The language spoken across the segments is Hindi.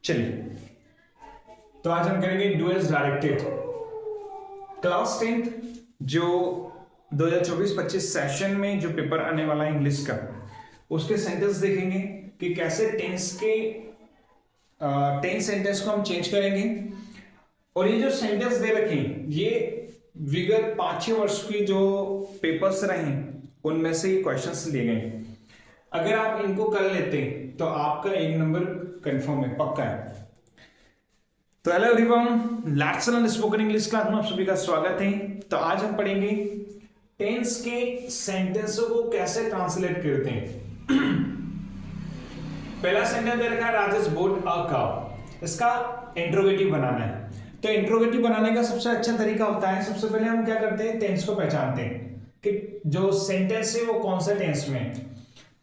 चलिए, तो आज हम करेंगे do as directed. Class 10th जो 2024-25 सेशन में जो पेपर आने वाला है इंग्लिश का, उसके सेंटेंस देखेंगे कि कैसे टेंस सेंटेंस को हम चेंज करेंगे। और ये जो सेंटेंस दे रखे ये विगत 5-6 वर्ष की जो पेपर्स रहे उनमें से ये क्वेश्चंस लिए गए। अगर आप इनको कर लेते तो आपका 1 नंबर कंफर्म है, पक्का है। तो hello everyone, let's learn spoken English class में आप सभी का स्वागत है। तो आज हम पढ़ेंगे टेंस के सेंटेंसों को कैसे ट्रांसलेट करते हैं। पहला सेंटेंस दे रखा है राजेश बोट अ काउ। इसका इंट्रोगेटिव बनाना है। तो इंट्रोगेटिव बनाने का सबसे अच्छा तरीका होता है, सबसे पहले हम क्या करते हैं, टेंस को पहचानते हैं कि जो सेंटेंस है वो कौन सा टेंस में है।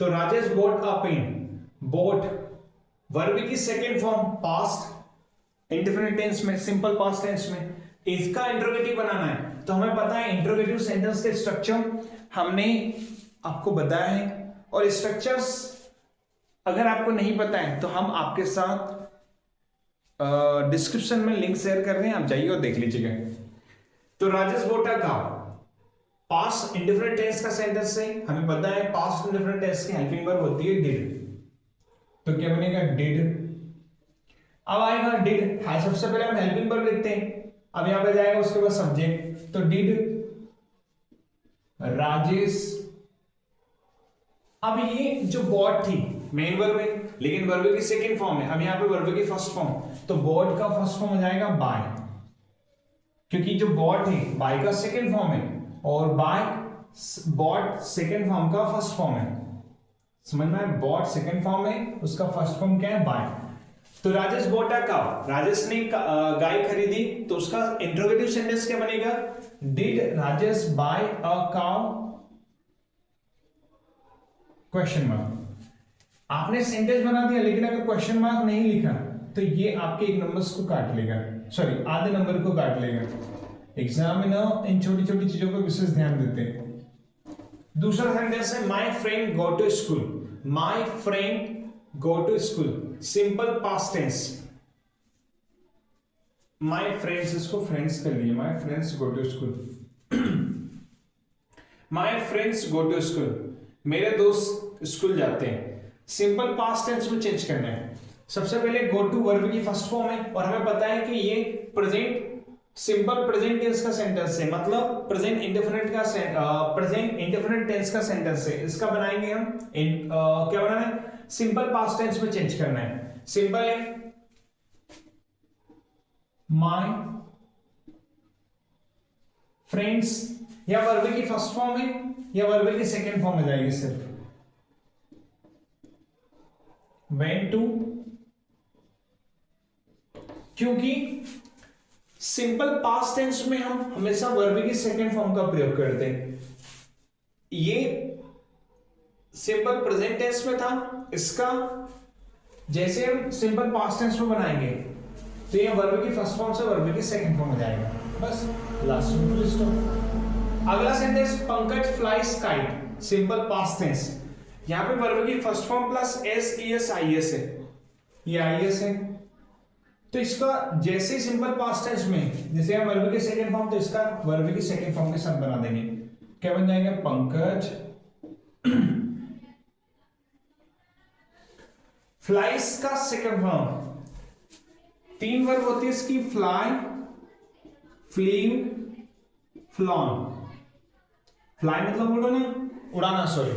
तो Rajesh bought a pen, bought verb की second form past indefinite tense में, सिंपल पास्ट टेंस में। इसका इंट्रोगेटिव बनाना है तो हमें पता है इंट्रोगेटिव सेंटेंस के स्ट्रक्चर हमने आपको बताया है। और स्ट्रक्चर्स अगर आपको नहीं पता है तो हम आपके साथ डिस्क्रिप्शन में लिंक शेयर कर रहे हैं, आप जाइए और देख लीजिएगा। तो राजेश बोटा का पास्ट इंडेफिनिट टेंस का सेंटेंस है, हमें पता है पास्ट इंडेफिनिट टेंस की हेल्पिंग वर्ब होती है डिड। तो क्या बनेगा, डिड। अब आएगा डिड है, सबसे पहले हम हेल्पिंग वर्ब लिखते हैं। अब यहां पे जाएगा उसके बाद सब्जेक्ट। तो डिड राजेश। अब ये जो बॉट थी मेन वर्ब है, लेकिन वर्ब की सेकंड फॉर्म है। अब यहां पे वर्ब की फर्स्ट फॉर्म, तो बॉट का फर्स्ट फॉर्म हो जाएगा बाय, क्योंकि जो बॉट है बाय का सेकंड फॉर्म है और बाय बॉट सेकंड फॉर्म का फर्स्ट फॉर्म है। समझ में आया? बॉट सेकंड फॉर्म है, उसका फर्स्ट फॉर्म क्या है, बाय। तो Rajesh bought a cow, Rajesh ने गाय खरीदी, तो उसका इंट्रोगेटिव सेंटेंस क्या बनेगा, did Rajesh buy a cow question mark. आपने सेंटेंस बना दिया, लेकिन अगर क्वेश्चन मार्क नहीं लिखा तो ये आपके 1 नंबर को काट लेगा, सॉरी आधे नंबर को काट लेगा। एग्जाम में ना इन छोटी छोटी चीजों पर विशेष ध्यान देते हैं। दूसरा सेंटेंस है my friend go to school. My friend go to school, simple past tense. My friends, इसको फ्रेंड्स कर लिए, my friends go to school. My friends go to school, मेरे दोस्त स्कूल जाते हैं। सिंपल पास्ट टेंस में चेंज करना है। सबसे पहले गो टू वर्ब की फर्स्ट फॉर्म है और हमें पता है कि ये प्रेजेंट सिंपल प्रेजेंट टेंस का सेंटेंस है, मतलब प्रेजेंट इंडेफिनिट टेंस का सेंटेंस है। इसका बनाएंगे हम क्या बनाना है, सिंपल पास्ट टेंस में चेंज करना है। सिंपल है माय फ्रेंड्स, या वर्ब की फर्स्ट फॉर्म है या वर्ब की सेकंड फॉर्म हो जाएगी सिर्फ, went to, क्योंकि सिंपल पास्ट टेंस में हम हमेशा वर्ब की सेकंड फॉर्म का प्रयोग करते हैं। ये सिंपल प्रेजेंट टेंस में था, इसका जैसे हम सिंपल पास्ट टेंस में बनाएंगे तो ये वर्ब की फर्स्ट फॉर्म से वर्ब की सेकंड फॉर्म हो जाएगा, बस लास्ट में फुल स्टॉप। अगला sentence Pankaj flies kite, simple past tense. यहां पे वर्ब की first form plus S E S I S है, ये आई एस है। तो इसका जैसे सिंपल पास्ट टेंस में जैसे हम वर्ब की सेकंड फॉर्म, तो इसका वर्ब की सेकंड फॉर्म के साथ बना देंगे। क्या बन जाएगा, पंकज फ्लाइज का सेकंड फॉर्म, 3 वर्ब होती है इसकी, फ्लाई, फ्लीव, फ्लॉन। फ्लाई मतलब उड़ो ना, उड़ाना, सॉरी।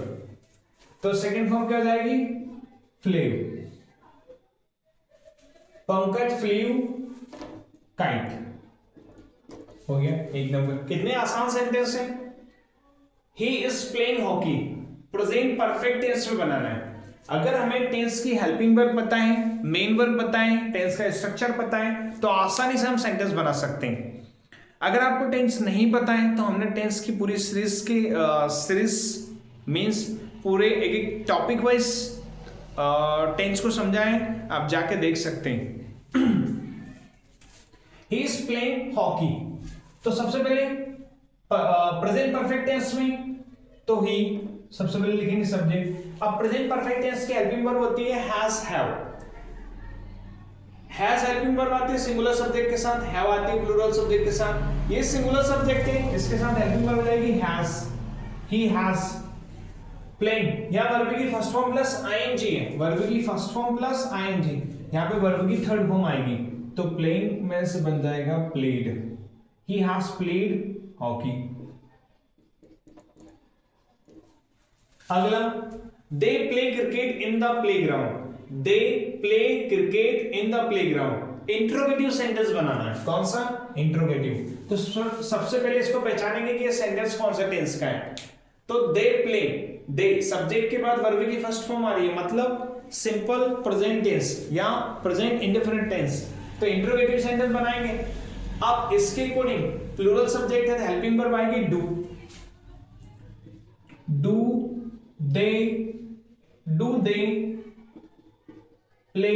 तो सेकंड फॉर्म क्या हो जाएगी, फ्लेव। पंकज फ्लीव काइट, हो गया 1 नंबर। कितने आसान सेंटेंस है। He is playing hockey, present perfect tense में बनाना है। अगर हमें टेंस की हेल्पिंग वर्ब पता है, मेन वर्ब पता है, टेंस का स्ट्रक्चर पता है, तो आसानी से हम सेंटेंस बना सकते हैं। अगर आपको टेंस नहीं पता है तो हमने टेंस की पूरी सीरीज मींस पूरे एक टॉपिक वाइज टेंस को समझाएं, आप जाके देख सकते हैं। ही इज प्लेइंग हॉकी, तो सबसे पहले प्रेजेंट परफेक्ट टेंस में तो ही सबसे पहले लिखेंगे सब्जेक्ट। अब प्रेजेंट परफेक्ट टेंस की हेल्पिंग वर्ब होती है has, have. Has helping verb आती है सिंगुलर सब्जेक्ट के साथ, हैव आती है प्लूरल सब्जेक्ट के साथ। ये सिंगुलर सब्जेक्ट है, इसके साथ हेल्पिंग वर्ब आ जाएगी हैज, ही हैज प्लेइंग। यहाँ वर्ब की फर्स्ट फॉर्म प्लस आईएनजी है, वर्ब की फर्स्ट फॉर्म प्लस आईएनजी, यहाँ पे वर्ब की थर्ड फॉर्म आएगी, तो प्लेइंग में से बन जाएगा played. He has played hockey. अगला, they play cricket in the playground, they play cricket in the playground. Interrogative sentence बनाना है, कौन सा? इंट्रोगेटिव। तो सबसे पहले इसको पहचानेंगे कि ये सेंटेंस कौन सा टेंस का है। तो दे प्ले, दे सब्जेक्ट के बाद वर्ब की फर्स्ट फॉर्म आ रही है, मतलब सिंपल प्रेजेंट टेंस या प्रेजेंट इंडेफिनिट टेंस, तो इंट्रोगेटिव सेंटेंस बनाएंगे। अब इसके अकॉर्डिंग प्लूरल सब्जेक्ट है, हेल्पिंग वर्ब आएगी do, do they play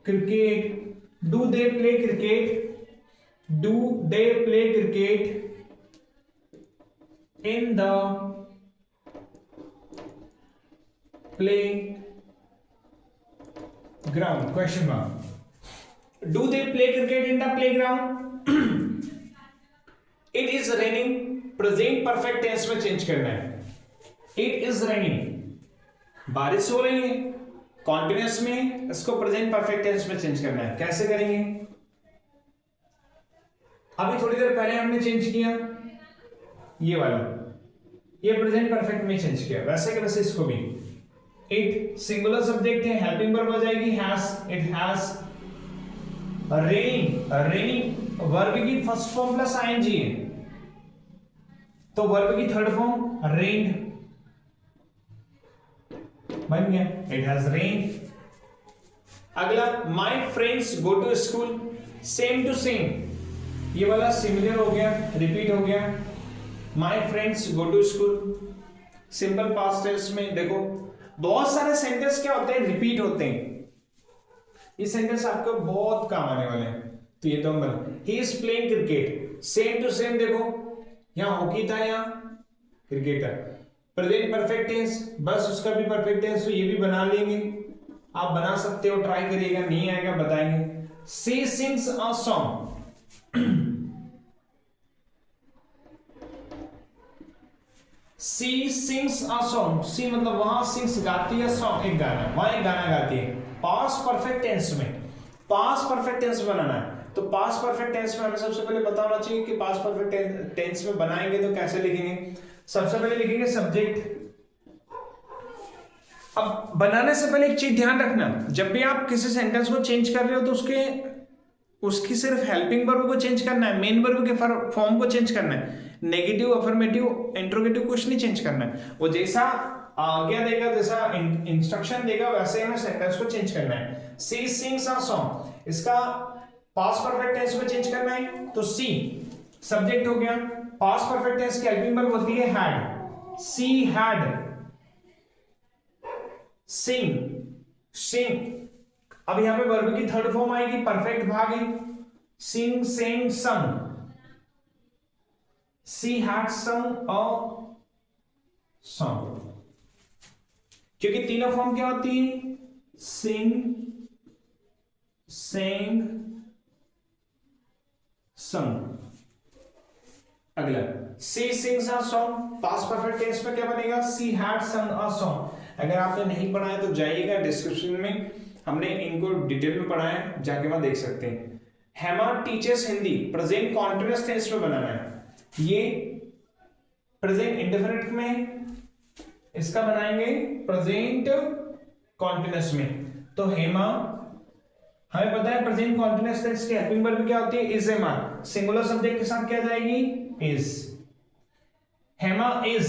cricket, do they play cricket, do they play cricket in the playground? Question mark. Do they play cricket in the playground? It is raining, present perfect tense में चेंज करना है। It is raining, बारिश हो रही है, कॉन्टिन्यूअस में इसको प्रेजेंट परफेक्ट टेंस में चेंज करना है। कैसे करेंगे? अभी थोड़ी देर पहले हमने चेंज किया ये वाला, ये प्रेजेंट परफेक्ट में चेंज किया, वैसे के वैसे इसको भी। इट सिंगुलर सब्जेक्ट है, हेल्पिंग वर्ब आ जाएगी has, it has raining, raining verb की फर्स्ट फॉर्म प्लस आईएनजी है, तो वर्ब की थर्ड फॉर्म रेन्ड बन गया, इट हैज रेन्ड। अगला, my friends go to school, same to same, ये वाला सिमिलर हो गया, रिपीट हो गया। My friends go to school, simple past tense में देखो बहुत सारे सेंटेंस क्या होते हैं, रिपीट होते हैं। ये सेंटेंस आपको बहुत काम आने वाले हैं, तो ये तो हम he is playing cricket, same to same देखो, यहां हॉकी था, यहां क्रिकेट था। प्रेजेंट परफेक्ट टेंस, बस उसका भी परफेक्ट टेंस, तो ये भी बना लेंगे, आप बना सकते हो, ट्राई करिएगा, नहीं आएगा बताएंगे। She sings a song, she sings a song, she मतलब वहां सिंग्स गाती है, सॉन्ग एक गाना, वहां एक गाना गाती है। पास्ट परफेक्ट टेंस में, पास्ट परफेक्ट टेंस बनाना है, तो पास्ट परफेक्ट टेंस में हमें सबसे पहले पता होना चाहिए कि पास्ट परफेक्ट टेंस में बनाएंगे तो कैसे लिखेंगे। सबसे पहले लिखेंगे सब्जेक्ट। अब बनाने से पहले एक चीज ध्यान रखना, जब भी आप किसी सेंटेंस को चेंज कर रहे हो तो उसकी सिर्फ हेल्पिंग वर्ब को चेंज करना है, मेन वर्ब के फॉर्म को चेंज करना है, नेगेटिव, अफर्मेटिव, इंट्रोगेटिव कुछ नहीं चेंज करना है। वो जैसा आज्ञा देगा, जैसा इंस्ट्रक्शन देगा, वैसे हमें सेंटेंस को चेंज करना है। सी सिंग्स अ सॉन्ग, इसका पास्ट परफेक्ट टेंस में चेंज करना है, तो सी सब्जेक्ट हो गया, पास्ट परफेक्ट टेंस की हेल्पिंग वर्ब होती है हैड, सी हैड, सिंग, सिंग। अब यहां पे वर्ब की थर्ड फॉर्म आएगी, परफेक्ट भाग है, सिंग, सेंग, संग। सी हैड संग अ सॉन्ग, क्योंकि तीनों फॉर्म क्या होती है, सिंग, सेंग, संग। अगला, she sings a song, past perfect tense में क्या बनेगा, सी हैड संग अ सॉन्ग। अगर आपने नहीं पढ़ा है तो जाइएगा डिस्क्रिप्शन में, हमने इनको डिटेल में पढ़ा है, जाके वहां देख सकते हैं। Hema teachers Hindi, present continuous tense में बनाना है, ये प्रेजेंट इंडेफिनिट में, इसका बनाएंगे प्रेजेंट कॉन्टिन्यूअस में। तो हेमा, हमें पता है प्रेजेंट कॉन्टिन्यूअस टेंस की हेल्पिंग वर्ब क्या होती है, इज हेमा, सिंगुलर सब्जेक्ट के साथ क्या जाएगी, इज। हेमा इज,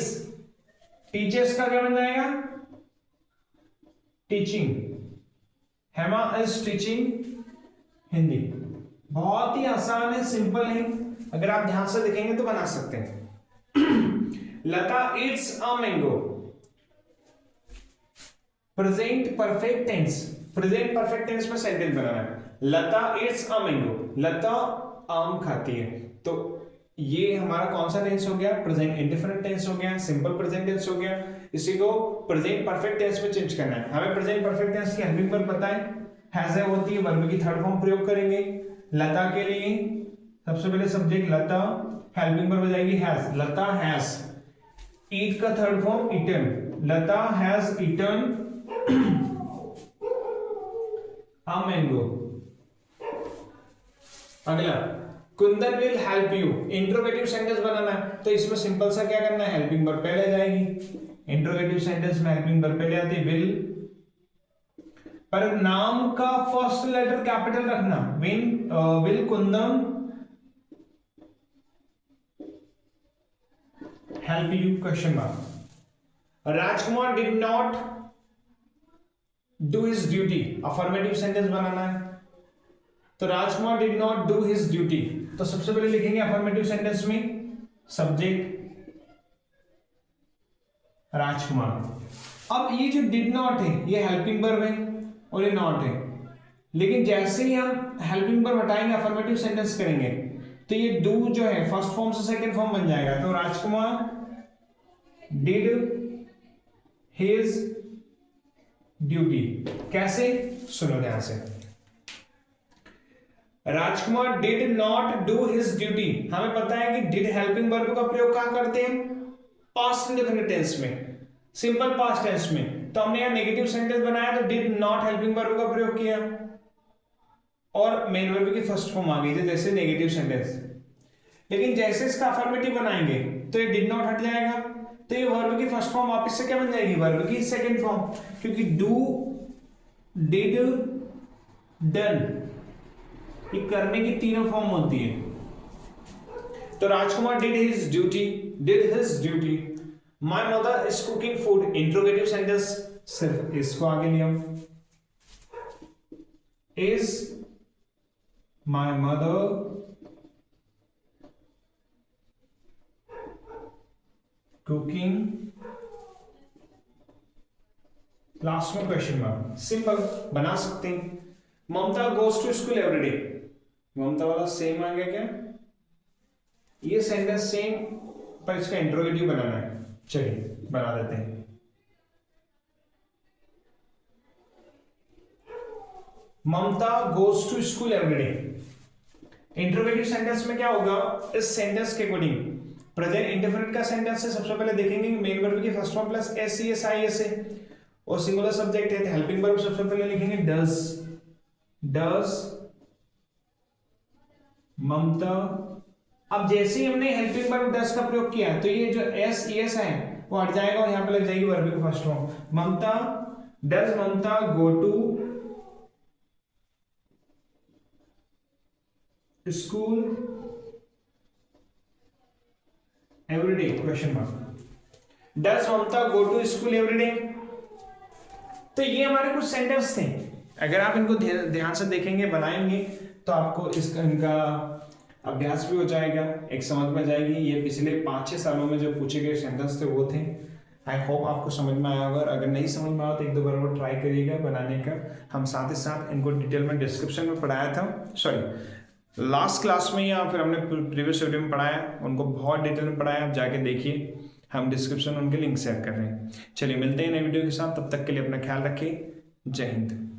टीचर्स का क्या बन जाएगा, teaching, Hema is teaching Hindi. बहुत ही आसान है, सिंपल है, अगर आप ध्यान से देखेंगे तो बना सकते हैं। Lata eats a mango, present perfect tense, present perfect tense में सेंटेंस बनाना है, लता ईट्स अ मैंगो, लता आम खाती है। तो ये हमारा कौन सा टेंस हो गया, प्रेजेंट इंडेफिनिट टेंस हो गया, सिंपल प्रेजेंट टेंस हो गया। इसी को प्रेजेंट परफेक्ट टेंस में चेंज करना है। हमें प्रेजेंट परफेक्ट टेंस की हेल्पिंग वर्ब पता है, हैज है होती है, वर्ब की थर्ड फॉर्म प्रयोग करेंगे। लता के लिए सबसे पहले सब्जेक्ट लता, हेल्पिंग वर्ब हो जाएगी हैज, लता हैज। ईट का third form eaten, Lata has eaten a mango. अगला Kundan will help you, interrogative sentence बनाना है, तो इसमें सिंपल सा क्या करना है, हेल्पिंग वर्ब पहले जाएगी। इंट्रोगेटिव सेंटेंस में हेल्पिंग वर्ब पहले आती है विल, पर नाम का फर्स्ट लेटर कैपिटल रखना। Will Kundan help you question mark. Rajkumar did not do his duty, affirmative sentence बनाना है, तो Rajkumar did not do his duty, तो सबसे पहले लिखेंगे अफर्मेटिव सेंटेंस में सब्जेक्ट राजकुमार। अब ये जो डिड नॉट है ये हेल्पिंग वर्ब है और ये नॉट है, लेकिन जैसे ही हम हेल्पिंग वर्ब हटाएंगे अफर्मेटिव सेंटेंस करेंगे तो ये डू जो है फर्स्ट फॉर्म से सेकंड फॉर्म बन जाएगा। तो राजकुमार डिड हिज ड्यूटी, कैसे, सुनो ध्यान से। Rajkumar did not do his duty, हमें पता है कि डिड हेल्पिंग वर्ब का प्रयोग कहां करते हैं, पास्ट इंडेफिनिट टेंस में, सिंपल पास्ट टेंस में। तो हमने यहां नेगेटिव सेंटेंस बनाया तो डिड नॉट हेल्पिंग वर्ब का प्रयोग किया और मेन वर्ब की फर्स्ट फॉर्म आ गई थी जैसे नेगेटिव सेंटेंस। लेकिन जैसे इसका अफर्मेटिव बनाएंगे तो ये डिड नॉट हट जाएगा, तो ये वर्ब की फर्स्ट फॉर्म वापस से क्या बन जाएगी, वर्ब की सेकंड फॉर्म, क्योंकि डू डिड डन ये करने की तीनों फॉर्म होती है। तो Rajkumar did his duty, my mother is cooking food, interrogative sentence सिर्फ इसको आगे लिया, is my mother cooking, last में क्वेश्चन मार्क, सिंपल बना सकते हैं। Mamta goes to school every day, Mamta वाला सेम आ गया क्या, ये सेंटेंस सेम पर इसका इंट्रोगेटिव बनाना है, चलिए बना देते हैं। Mamta goes to school every day, interrogative sentence में क्या होगा, इस सेंटेंस के अकॉर्डिंग प्रेजेंट इंडेफिनिट का सेंटेंस है, सबसे पहले देखेंगे मेन वर्ब की first form plus S C S I S A, और सिंगुलर सब्जेक्ट है तो हेल्पिंग वर्ब सबसे पहले लिखेंगे डज ममता। अब जैसे ही हमने हेल्पिंग वर्ब डज का प्रयोग किया तो ये जो एस एस है वो हट जाएगा और यहां पे लग जाएगी वर्ब की first form. Mamta does Mamta go to school everyday question mark, does Mamta go to school everyday. तो ये हमारे कुछ सेंटेंस थे, अगर आप इनको ध्यान से देखेंगे बनाएंगे तो आपको इनका अभ्यास भी हो जाएगा, एक समझ में जाएगी। ये पिछले 5-6 सालों में जो पूछे गए सेंटेंस थे वो थे। आई होप आपको समझ में आया होगा, अगर नहीं समझ में आया तो एक दो बार वो ट्राई करिएगा बनाने का। हम साथ ही साथ इनको डिटेल में डिस्क्रिप्शन में पढ़ाया था, सॉरी लास्ट क्लास में या फिर हमने प्रीवियस वीडियो में पढ़ाया, उनको बहुत डिटेल में पढ़ाया, आप जाके देखिए, हम डिस्क्रिप्शन में उनके लिंक शेयर कर रहे हैं। चलिए मिलते हैं नए वीडियो के साथ, तब तक के लिए अपना ख्याल रखिए, जय हिंद।